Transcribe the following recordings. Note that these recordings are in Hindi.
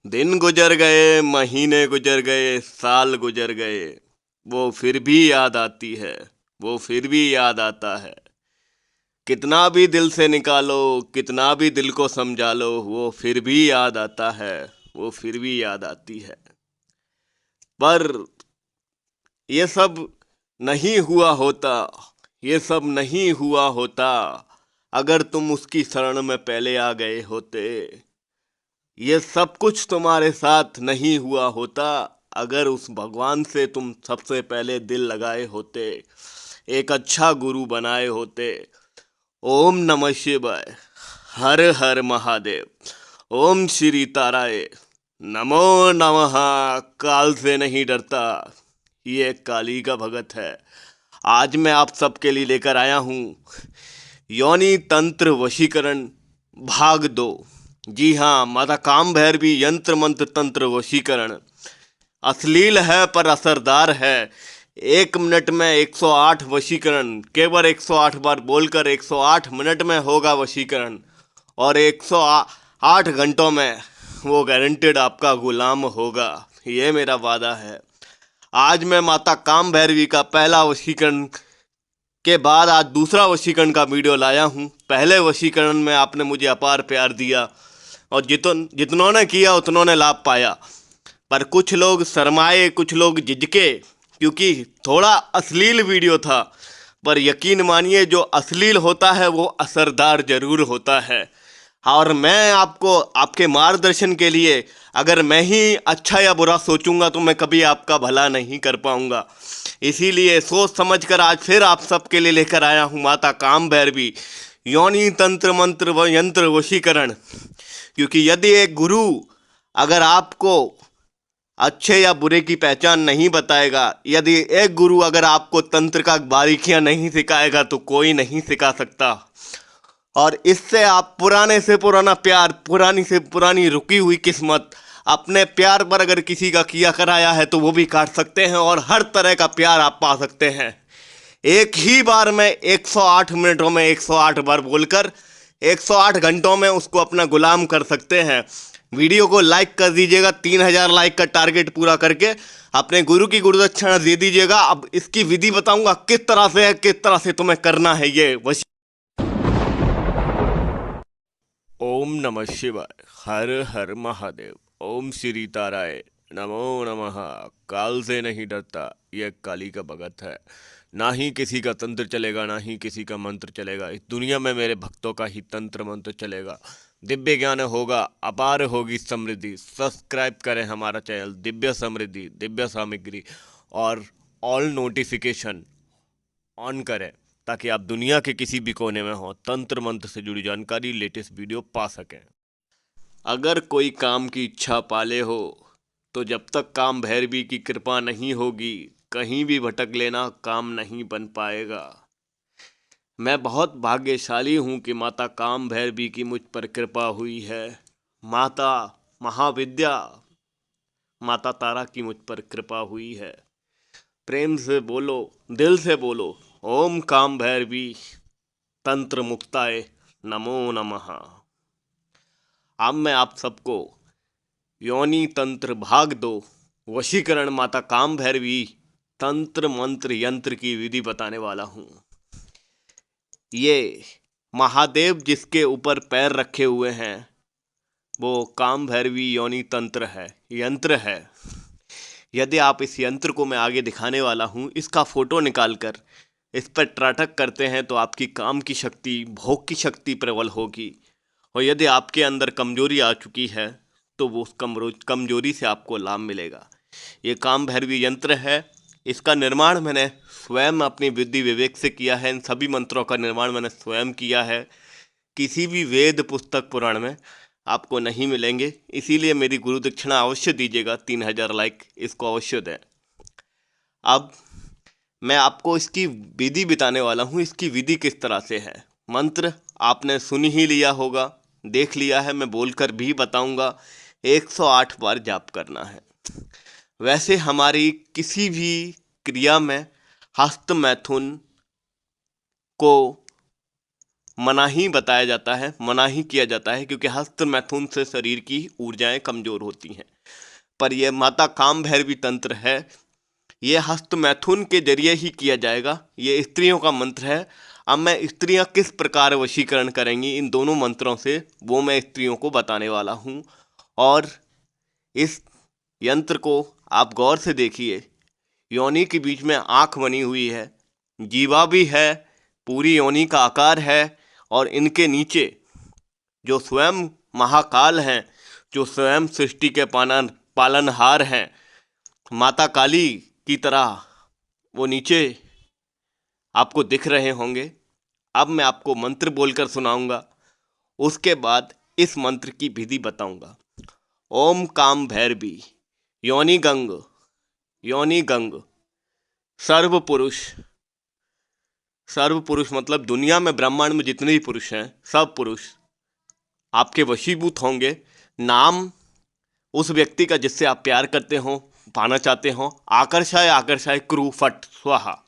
दिन गुजर गए, महीने गुजर गए, साल गुजर गए, वो फिर भी याद आती है, वो फिर भी याद आता है। कितना भी दिल से निकालो, कितना भी दिल को समझा लो, वो फिर भी याद आता है, वो फिर भी याद आती है। पर ये सब नहीं हुआ होता, ये सब नहीं हुआ होता, अगर तुम उसकी शरण में पहले आ गए होते। ये सब कुछ तुम्हारे साथ नहीं हुआ होता, अगर उस भगवान से तुम सबसे पहले दिल लगाए होते, एक अच्छा गुरु बनाए होते। ओम नमः शिवाय, हर हर महादेव, ओम श्री ताराए, नमो नमः। काल से नहीं डरता, ये काली का भगत है। आज मैं आप सबके लिए लेकर आया हूँ योनि तंत्र वशीकरण भाग 2। जी हाँ, माता काम भैरवी यंत्र मंत्र तंत्र वशीकरण अश्लील है पर असरदार है। 1 मिनट में 108 वशीकरण, केवल 108 बार बोलकर 108 मिनट में होगा वशीकरण, और 108 घंटों में वो गारंटेड आपका गुलाम होगा। ये मेरा वादा है। आज मैं माता काम भैरवी का पहला वशीकरण के बाद आज दूसरा वशीकरण का वीडियो लाया हूँ। पहले वशीकरण में आपने मुझे अपार प्यार दिया और जितनों ने किया उतनों ने लाभ पाया, पर कुछ लोग शर्माए, कुछ लोग झिझके, क्योंकि थोड़ा अश्लील वीडियो था। पर यकीन मानिए, जो अश्लील होता है वो असरदार जरूर होता है। और मैं आपको आपके मार्गदर्शन के लिए, अगर मैं ही अच्छा या बुरा सोचूंगा तो मैं कभी आपका भला नहीं कर पाऊंगा। इसीलिए सोच समझकर आज फिर आप सबके लिए लेकर आया हूँ माता काम भैरवी योनि तंत्र मंत्र व यंत्र वशीकरण। क्योंकि यदि एक गुरु अगर आपको अच्छे या बुरे की पहचान नहीं बताएगा, यदि एक गुरु अगर आपको तंत्र का बारीकियां नहीं सिखाएगा, तो कोई नहीं सिखा सकता। और इससे आप पुराने से पुराना प्यार, पुरानी से पुरानी रुकी हुई किस्मत, अपने प्यार पर अगर किसी का किया कराया है तो वो भी काट सकते हैं, और हर तरह का प्यार आप पा सकते हैं। एक ही बार में 108 मिनटों में 108 बार बोलकर 108 घंटों में उसको अपना गुलाम कर सकते हैं। वीडियो को लाइक कर दीजिएगा, 3000 लाइक का टारगेट पूरा करके अपने गुरु की गुरुदक्षिणा दे दीजिएगा। अब इसकी विधि बताऊंगा किस तरह से है, किस तरह से तुम्हें करना है ये वश। ओम नमः शिवाय, हर हर महादेव, ओम श्री ताराय, नमो नमः। काल से नहीं डरता, यह काली का भगत है। ना ही किसी का तंत्र चलेगा, ना ही किसी का मंत्र चलेगा। इस दुनिया में मेरे भक्तों का ही तंत्र मंत्र चलेगा। दिव्य ज्ञान होगा, अपार होगी समृद्धि। सब्सक्राइब करें हमारा चैनल दिव्य समृद्धि, दिव्य सामग्री, और ऑल नोटिफिकेशन ऑन करें, ताकि आप दुनिया के किसी भी कोने में हो, तंत्र मंत्र से जुड़ी जानकारी, लेटेस्ट वीडियो पा सकें। अगर कोई काम की इच्छा पाले हो, तो जब तक काम भैरवी की कृपा नहीं होगी, कहीं भी भटक लेना, काम नहीं बन पाएगा। मैं बहुत भाग्यशाली हूँ कि माता काम भैरवी की मुझ पर कृपा हुई है। माता महाविद्या, माता तारा की मुझ पर कृपा हुई है। प्रेम से बोलो, दिल से बोलो, ओम काम भैरवी तंत्र मुक्ताय नमो नमः। अब मैं आप सबको योनि तंत्र भाग 2 वशीकरण माता काम भैरवी तंत्र मंत्र यंत्र की विधि बताने वाला हूँ। ये महादेव जिसके ऊपर पैर रखे हुए हैं, वो काम भैरवी योनि तंत्र है, यंत्र है। यदि आप इस यंत्र को मैं आगे दिखाने वाला हूँ, इसका फोटो निकालकर इस पर त्राटक करते हैं तो आपकी काम की शक्ति, भोग की शक्ति प्रबल होगी। और यदि आपके अंदर कमजोरी आ चुकी है तो वो उस कमजोरी से आपको लाभ मिलेगा। ये काम भैरवी यंत्र है। इसका निर्माण मैंने स्वयं अपनी बुद्धि विवेक से किया है। इन सभी मंत्रों का निर्माण मैंने स्वयं किया है। किसी भी वेद पुस्तक पुराण में आपको नहीं मिलेंगे। इसीलिए मेरी गुरु दक्षिणा अवश्य दीजिएगा, 3000 लाइक इसको अवश्य दें। अब मैं आपको इसकी विधि बताने वाला हूँ। इसकी विधि किस तरह से है। मंत्र आपने सुन ही लिया होगा, देख लिया है, मैं बोलकर भी बताऊंगा। 108 बार जाप करना है। वैसे हमारी किसी भी क्रिया में हस्त मैथुन को मनाही बताया जाता है, मनाही किया जाता है, क्योंकि हस्त मैथुन से शरीर की ऊर्जाएं कमज़ोर होती हैं। पर यह माता काम भैरवी तंत्र है, ये हस्त मैथुन के जरिए ही किया जाएगा। ये स्त्रियों का मंत्र है। अब मैं स्त्रियां किस प्रकार वशीकरण करेंगी इन दोनों मंत्रों से, वो मैं स्त्रियों को बताने वाला हूँ। और इस यंत्र को आप गौर से देखिए। योनि के बीच में आँख बनी हुई है, जीवा भी है, पूरी योनि का आकार है, और इनके नीचे जो स्वयं महाकाल हैं, जो स्वयं सृष्टि के पालनहार हैं, माता काली की तरह वो नीचे आपको दिख रहे होंगे। अब मैं आपको मंत्र बोलकर सुनाऊंगा, उसके बाद इस मंत्र की विधि बताऊंगा। ओम काम भैरवी योनि गंग, योनि गंग सर्व पुरुष। सर्व पुरुष मतलब दुनिया में ब्रह्मांड में जितने भी पुरुष हैं, सब पुरुष आपके वशीभूत होंगे। नाम उस व्यक्ति का जिससे आप प्यार करते हो, पाना चाहते हो। आकर्षाय आकर्षाय क्रू फट स्वाहा।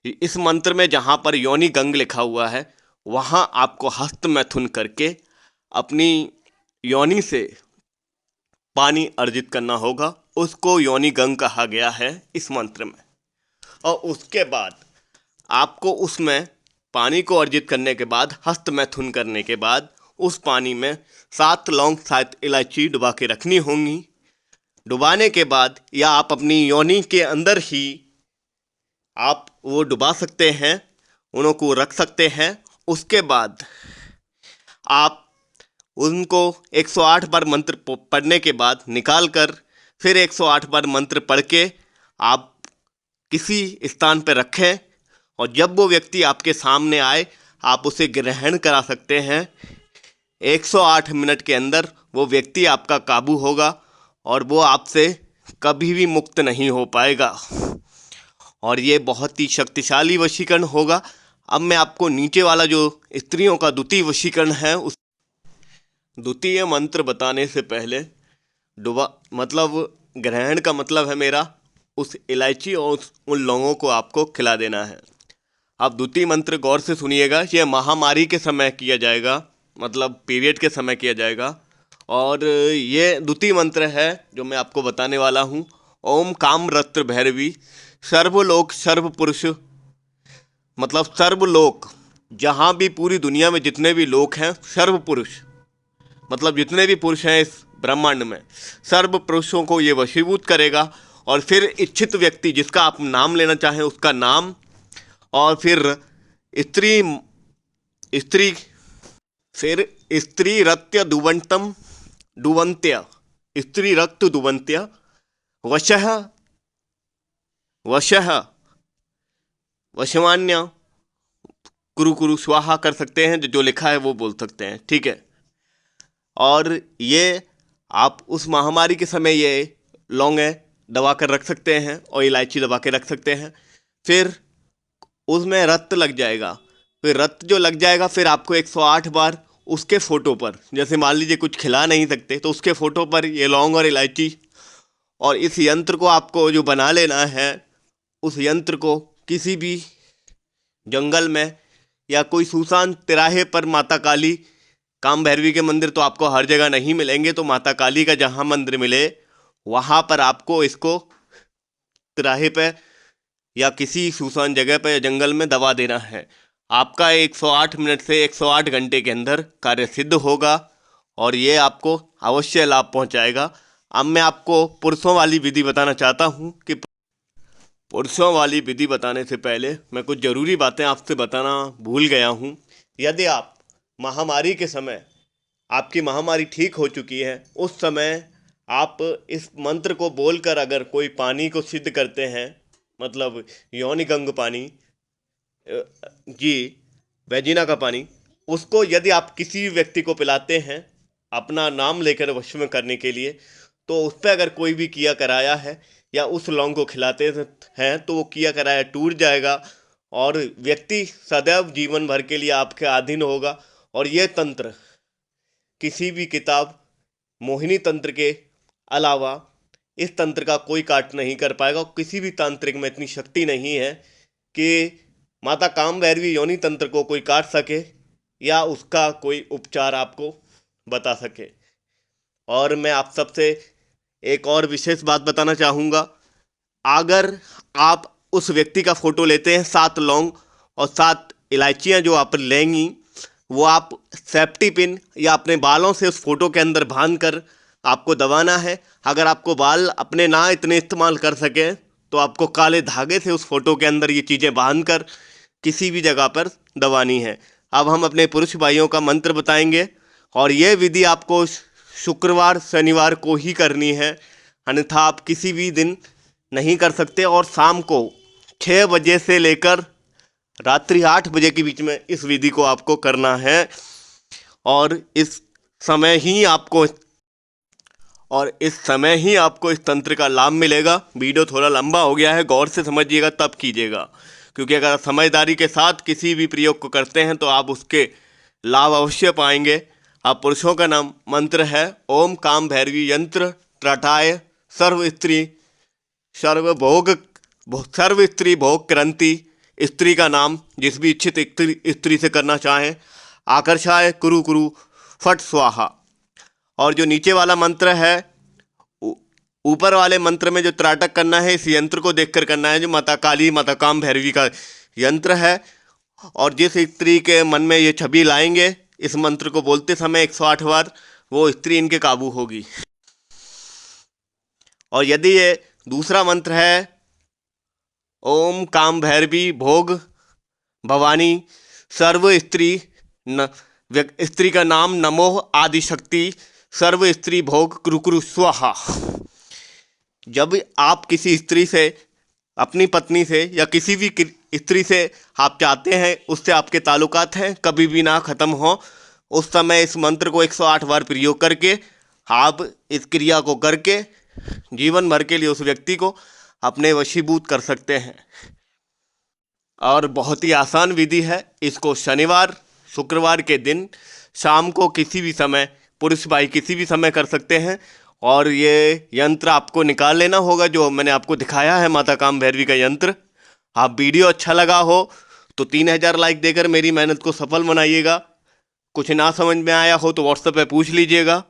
इस मंत्र में जहाँ पर योनि गंग लिखा हुआ है, वहाँ आपको हस्त मैथुन करके अपनी योनि से पानी अर्जित करना होगा। उसको योनि गंग कहा गया है इस मंत्र में। और उसके बाद आपको उसमें पानी को अर्जित करने के बाद, हस्त मैथुन करने के बाद, उस पानी में 7 लौंग 7 इलायची डुबा के रखनी होंगी। डुबाने के बाद या आप अपनी योनि के अंदर ही आप वो डुबा सकते हैं, उनको रख सकते हैं। उसके बाद आप उनको 108 बार मंत्र पढ़ने के बाद निकाल कर फिर 108 बार मंत्र पढ़ के आप किसी स्थान पर रखें, और जब वो व्यक्ति आपके सामने आए आप उसे ग्रहण करा सकते हैं। 108 मिनट के अंदर वो व्यक्ति आपका काबू होगा और वो आपसे कभी भी मुक्त नहीं हो पाएगा, और ये बहुत ही शक्तिशाली वशीकरण होगा। अब मैं आपको नीचे वाला जो स्त्रियों का द्वितीय वशीकरण है, उस द्वितीय मंत्र बताने से पहले डुबा मतलब ग्रहण का मतलब है मेरा उस इलायची और उन लौंगों को आपको खिला देना है। अब द्वितीय मंत्र गौर से सुनिएगा। यह महामारी के समय किया जाएगा, मतलब पीरियड के समय किया जाएगा। और ये द्वितीय मंत्र है जो मैं आपको बताने वाला हूँ। ओम काम रत्र भैरवी सर्वलोक सर्व पुरुष, मतलब सर्वलोक, जहाँ भी पूरी दुनिया में जितने भी लोक हैं, सर्व पुरुष मतलब जितने भी पुरुष हैं इस ब्रह्मांड में, सर्व पुरुषों को ये वशीभूत करेगा। और फिर इच्छित व्यक्ति जिसका आप नाम लेना चाहें उसका नाम, और फिर स्त्री स्त्री फिर स्त्री रत्य दुवंतम दुवंत्य, स्त्री रक्त दुवंत्य वशः वशः वशमान्य कुरु कुरु स्वाहा कर सकते हैं। जो लिखा है वो बोल सकते हैं, ठीक है। और ये आप उस महामारी के समय ये लौंगे दबा कर रख सकते हैं और इलायची दबा के रख सकते हैं। फिर उसमें रक्त लग जाएगा। फिर रक्त जो लग जाएगा, फिर आपको 108 बार उसके फ़ोटो पर, जैसे मान लीजिए कुछ खिला नहीं सकते तो उसके फ़ोटो पर ये लौंग और इलायची, और इस यंत्र को आपको जो बना लेना है, उस यंत्र को किसी भी जंगल में या कोई सुनसान तिराहे पर, माता काली काम भैरवी के मंदिर तो आपको हर जगह नहीं मिलेंगे, तो माता काली का जहाँ मंदिर मिले वहाँ पर आपको इसको तिराहे पे या किसी सुनसान जगह पर या जंगल में दबा देना है। आपका 108 मिनट से 108 घंटे के अंदर कार्य सिद्ध होगा और ये आपको अवश्य लाभ पहुंचाएगा। अब मैं आपको पुरुषों वाली विधि बताना चाहता हूं कि पुरुषों वाली विधि बताने से पहले मैं कुछ ज़रूरी बातें आपसे बताना भूल गया हूं। यदि आप महामारी के समय, आपकी महामारी ठीक हो चुकी है, उस समय आप इस मंत्र को बोलकर अगर कोई पानी को सिद्ध करते हैं, मतलब योनि गंग पानी, जी वैजिना का पानी, उसको यदि आप किसी व्यक्ति को पिलाते हैं अपना नाम लेकर वश में करने के लिए, तो उस पर अगर कोई भी किया कराया है या उस लौंग को खिलाते हैं तो वो किया कराया टूट जाएगा और व्यक्ति सदैव जीवन भर के लिए आपके अधीन होगा। और ये तंत्र किसी भी किताब मोहिनी तंत्र के अलावा इस तंत्र का कोई काट नहीं कर पाएगा, और किसी भी तांत्रिक में इतनी शक्ति नहीं है कि माता काम भैरवी योनि तंत्र को कोई काट सके या उसका कोई उपचार आपको बता सके। और मैं आप सबसे एक और विशेष बात बताना चाहूँगा, अगर आप उस व्यक्ति का फ़ोटो लेते हैं, 7 लौंग और 7 इलायचियाँ जो आप लेंगी, वो आप सेफ्टी पिन या अपने बालों से उस फोटो के अंदर बांध कर आपको दबाना है। अगर आपको बाल अपने ना इतने इस्तेमाल कर सकें तो आपको काले धागे से उस फोटो के अंदर ये चीज़ें बांध कर किसी भी जगह पर दबानी है। अब हम अपने पुरुष भाइयों का मंत्र बताएंगे और ये विधि आपको शुक्रवार शनिवार को ही करनी है, अन्यथा आप किसी भी दिन नहीं कर सकते। और शाम को 6 बजे से लेकर रात्रि 8 बजे के बीच में इस विधि को आपको करना है और इस समय ही आपको इस तंत्र का लाभ मिलेगा। वीडियो थोड़ा लंबा हो गया है, गौर से समझिएगा तब कीजिएगा, क्योंकि अगर आप समझदारी के साथ किसी भी प्रयोग को करते हैं तो आप उसके लाभ अवश्य पाएंगे। आप पुरुषों का नाम मंत्र है ओम काम भैरवी यंत्र त्राटाय सर्व स्त्री भोग क्रांति। स्त्री का नाम जिस भी इच्छित स्त्री से करना चाहें, आकर्षाय कुरु कुरु फट स्वाहा। और जो नीचे वाला मंत्र है, ऊपर वाले मंत्र में जो त्राटक करना है इस यंत्र को देखकर करना है, जो माता काली माता काम भैरवी का यंत्र है। और जिस स्त्री के मन में ये छवि लाएंगे इस मंत्र को बोलते समय 108 बार, वो स्त्री इनके काबू होगी। और यदि ये दूसरा मंत्र है ओम काम भैरवी भोग भवानी सर्व स्त्री का नाम नमो आदिशक्ति सर्व स्त्री भोग कुरु स्वाहा। जब आप किसी स्त्री से, अपनी पत्नी से या किसी भी स्त्री से आप चाहते हैं उससे आपके ताल्लुकात हैं कभी भी ना ख़त्म हो, उस समय इस मंत्र को 108 बार प्रयोग करके आप इस क्रिया को करके जीवन भर के लिए उस व्यक्ति को अपने वशीभूत कर सकते हैं। और बहुत ही आसान विधि है। इसको शनिवार शुक्रवार के दिन शाम को किसी भी समय पुरुष भाई किसी भी समय कर सकते हैं। और ये यंत्र आपको निकाल लेना होगा जो मैंने आपको दिखाया है, माता काम भैरवी का यंत्र। आप वीडियो अच्छा लगा हो तो 3000 लाइक देकर मेरी मेहनत को सफल बनाइएगा। कुछ ना समझ में आया हो तो व्हाट्सएप पे पूछ लीजिएगा।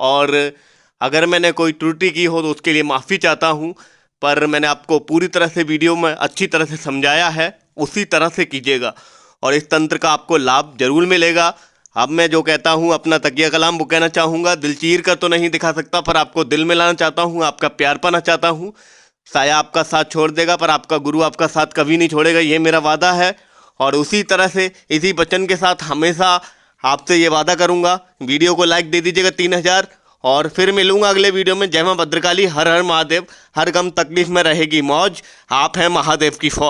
और अगर मैंने कोई त्रुटि की हो तो उसके लिए माफ़ी चाहता हूँ, पर मैंने आपको पूरी तरह से वीडियो में अच्छी तरह से समझाया है, उसी तरह से कीजिएगा और इस तंत्र का आपको लाभ जरूर मिलेगा। अब मैं जो कहता हूँ अपना तकिया कलाम वो कहना चाहूँगा, दिल चीर कर तो नहीं दिखा सकता पर आपको दिल में लाना चाहता हूँ, आपका प्यार पाना चाहता हूँ। साया आपका साथ छोड़ देगा पर आपका गुरु आपका साथ कभी नहीं छोड़ेगा, ये मेरा वादा है। और उसी तरह से इसी वचन के साथ हमेशा आपसे ये वादा करूँगा। वीडियो को लाइक दे दीजिएगा 3000। और फिर मिलूंगा अगले वीडियो में। जय मां भद्रकाली, हर हर महादेव, हर गम तकलीफ में रहेगी मौज। आप हैं महादेव की फौज।